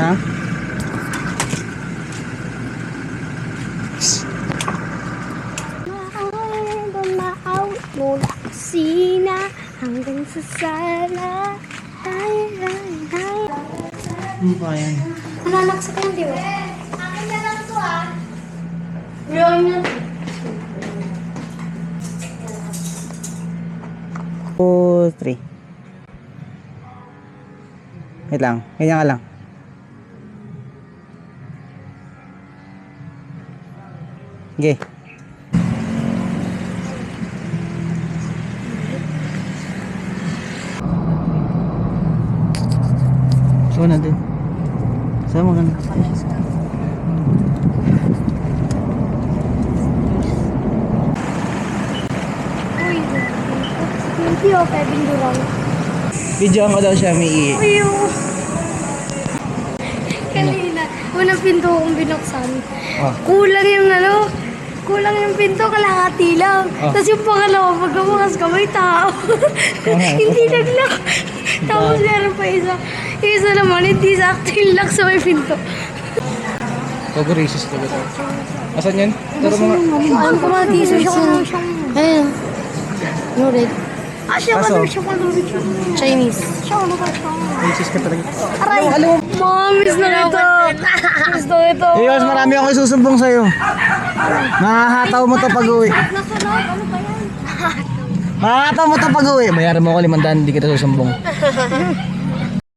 Ha? Dumaawit mula kusina hanggang sa sala. Ano ba yan? Nananaksak yan, di ba? Akin na lang to ah. Real nyo. 2, 3. Wait lang. Ganyan ka lang. Okay. So natin. Sama ka na. Uy, hindi o, pwedeng durang. Video ko daw siya may Uy, kanina, unang pinto kong binuksan. Oh. Kulang yung pinto, kalahati lang. Oh. Tapos yung pangalawa, pagkabukas ka, may tao. Hindi nag-lock. Tapos meron pa isa. Yung isa naman, hindi sakto yung lock sa may pinto. Pag-racist talaga. Asan yan? Turo mo nga. Ano ko mga tiso siya? Ayun. No red. Siya Aso? Chinese. Siya ano ba siya? Racist ka talaga. Aray! Miss na ito! Miss na ito! Eh, mas marami ako isusumbong sa'yo. Nakahataw mo to pag-uwi. Nasunod? Ano ba yan? Nakahataw mo to pag-uwi. Bayaran mo ako 500, hindi kita susumbong.